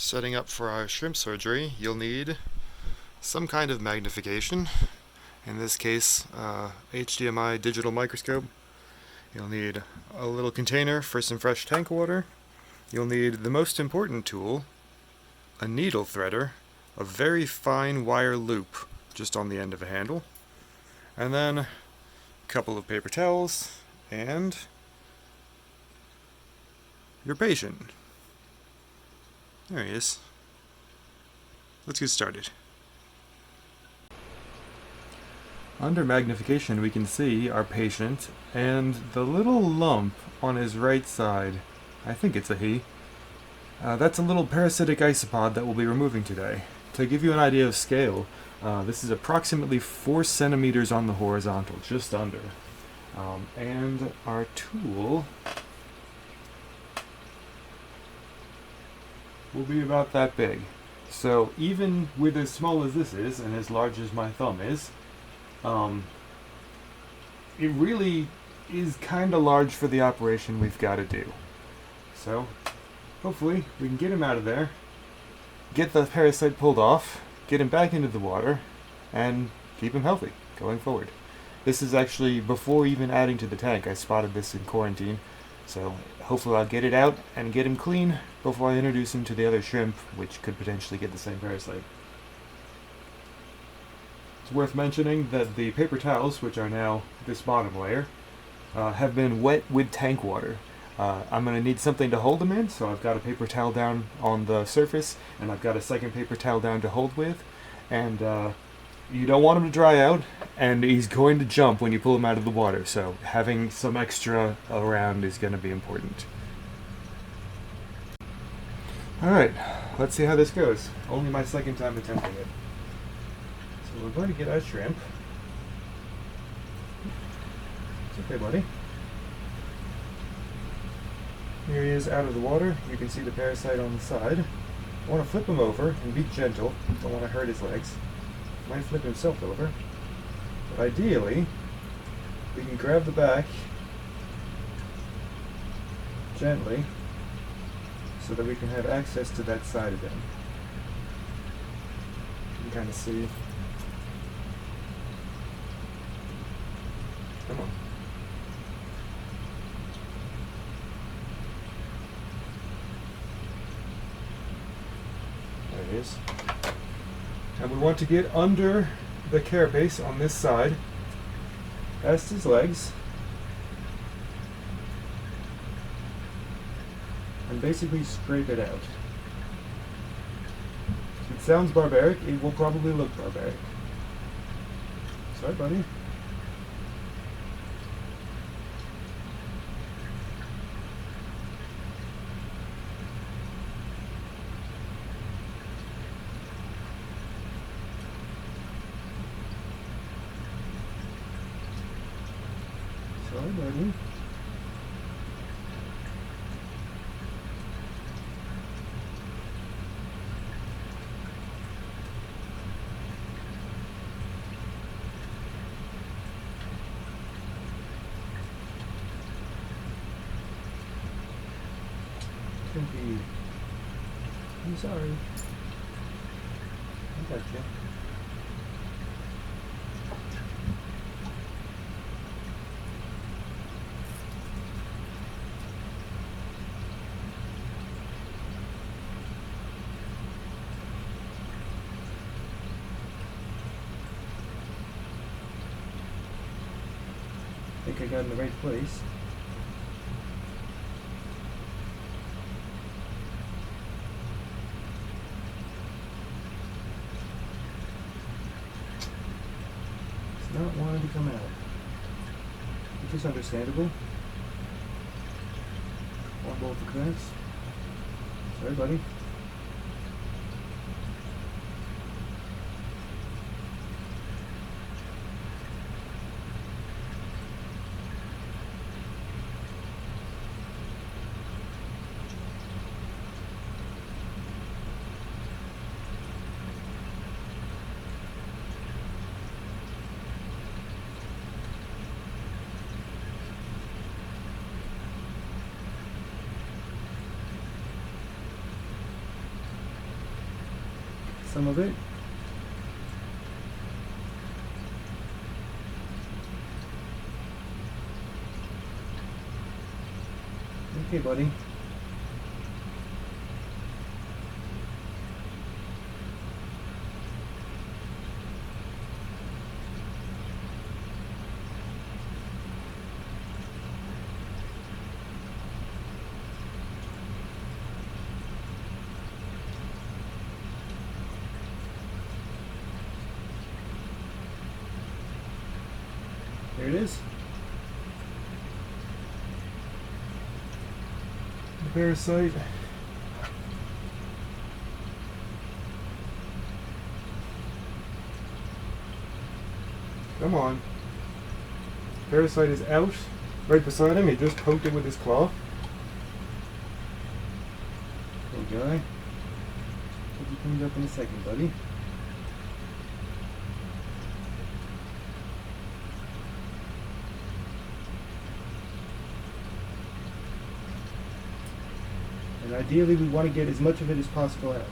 Setting up for our shrimp surgery, you'll need some kind of magnification. In this case, HDMI digital microscope. You'll need a little container for some fresh tank water. You'll need the most important tool, a needle threader, a very fine wire loop just on the end of a handle, and then a couple of paper towels, and your patient. There he is. Let's get started. Under magnification we can see our patient and the little lump on his right side. I think it's a he. That's a little parasitic isopod that we'll be removing today. To give you an idea of scale, this is approximately 4 centimeters on the horizontal, just under. And our tool will be about that big. So even with as small as this is, and as large as my thumb is, it really is kind of large for the operation we've got to do. So hopefully we can get him out of there, get the parasite pulled off, get him back into the water, and keep him healthy going forward. This is actually before even adding to the tank. I spotted this in quarantine, so hopefully I'll get it out and get him clean before I introduce him to the other shrimp, which could potentially get the same parasite. It's worth mentioning that the paper towels, which are now this bottom layer, have been wet with tank water. I'm going to need something to hold them in, so I've got a paper towel down on the surface, and I've got a second paper towel down to hold with, and you don't want him to dry out, and he's going to jump when you pull him out of the water, so having some extra around is going to be important. Alright, let's see how this goes. Only my second time attempting it. So we're going to get our shrimp. It's okay, buddy. Here he is out of the water. You can see the parasite on the side. I want to flip him over and be gentle. Don't want to hurt his legs. Might flip himself over. But ideally, we can grab the back gently so that we can have access to that side of him. You can kind of see. Come on. There it is. And we want to get under the carapace on this side, past his legs, and basically scrape it out. It sounds barbaric, it will probably look barbaric. Sorry, buddy. Sorry, buddy. I'm sorry. I got you. I think I got in the right place. Not wanting to come out, which is understandable. One bolt for clearance. Sorry, buddy. some of it. Okay, buddy. There it is. The parasite. Come on. Parasite is out. Right beside him. He just poked it with his claw. Little guy. Hope he comes up in a second, buddy. And ideally we want to get as much of it as possible out.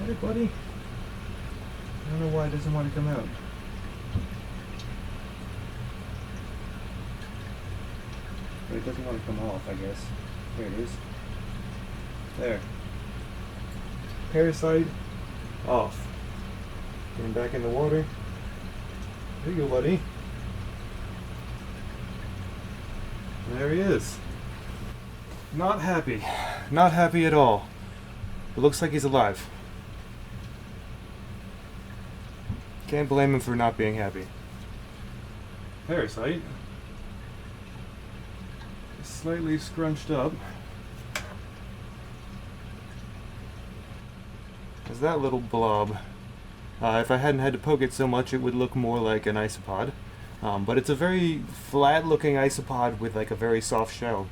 Got it, buddy? I don't know why it doesn't want to come out. But it doesn't want to come off, I guess. There it is. There. Parasite off. Get him back in the water. There you go, buddy. There he is. Not happy. Not happy at all. It looks like he's alive. Can't blame him for not being happy. Parasite. Slightly scrunched up. There's that little blob. If I hadn't had to poke it so much, it would look more like an isopod. But it's a very flat-looking isopod with like a very soft shell.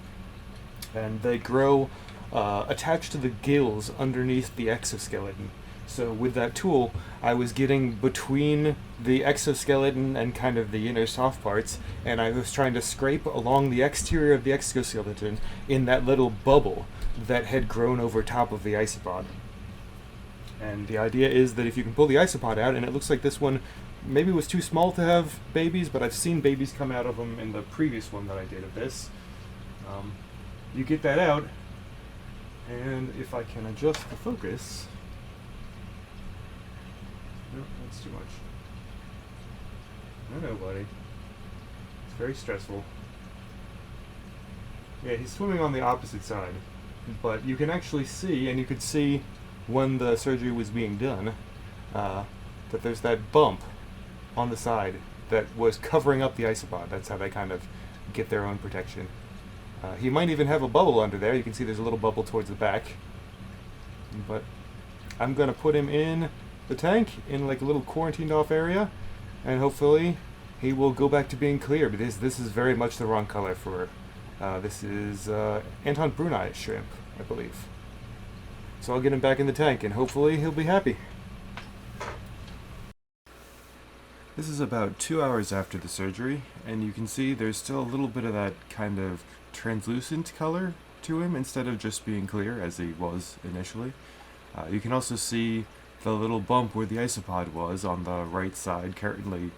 And they grow attached to the gills underneath the exoskeleton. So with that tool, I was getting between the exoskeleton and kind of the inner soft parts, and I was trying to scrape along the exterior of the exoskeleton in that little bubble that had grown over top of the isopod. And the idea is that if you can pull the isopod out, and it looks like this one maybe was too small to have babies, but I've seen babies come out of them in the previous one that I did of this. You get that out, and if I can adjust the focus... No, that's too much. I know, buddy. It's very stressful. Yeah, he's swimming on the opposite side. But you can actually see, and you could see when the surgery was being done, that there's that bump on the side that was covering up the isopod. That's how they kind of get their own protection. He might even have a bubble under there. You can see there's a little bubble towards the back. But I'm going to put him in the tank in like a little quarantined off area, and hopefully he will go back to being clear, because this is very much the wrong color for this is antonbruunii shrimp, I believe. So I'll get him back in the tank and hopefully he'll be happy. This is about 2 hours after the surgery, and you can see there's still a little bit of that kind of translucent color to him instead of just being clear as he was initially. You can also see the little bump where the isopod was on the right side, currently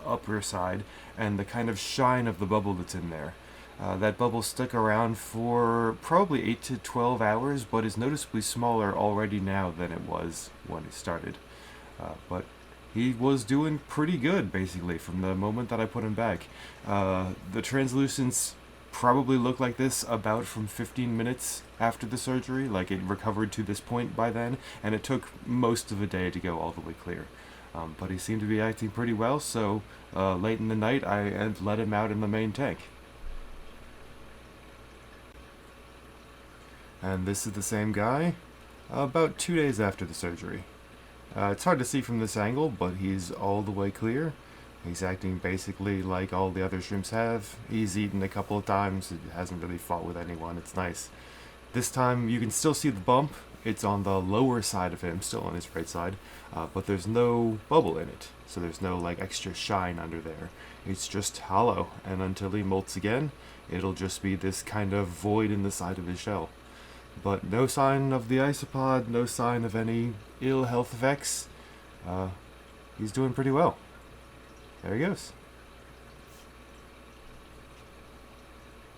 upper side, and the kind of shine of the bubble that's in there. That bubble stuck around for probably 8 to 12 hours, but is noticeably smaller already now than it was when it started. But he was doing pretty good, basically, from the moment that I put him back. The translucence probably looked like this about from 15 minutes after the surgery, like it recovered to this point by then, and it took most of a day to go all the way clear. But he seemed to be acting pretty well, so late in the night I let him out in the main tank. And this is the same guy about 2 days after the surgery. It's hard to see from this angle, but he's all the way clear. He's acting basically like all the other shrimps have. He's eaten a couple of times. He hasn't really fought with anyone. It's nice. This time you can still see the bump It's on the lower side of him, still on his right side, but there's no bubble in it, so there's no like extra shine under there. It's just hollow, and until he molts again, it'll just be this kind of void in the side of his shell. But no sign of the isopod, no sign of any ill health effects. He's doing pretty well. There he goes.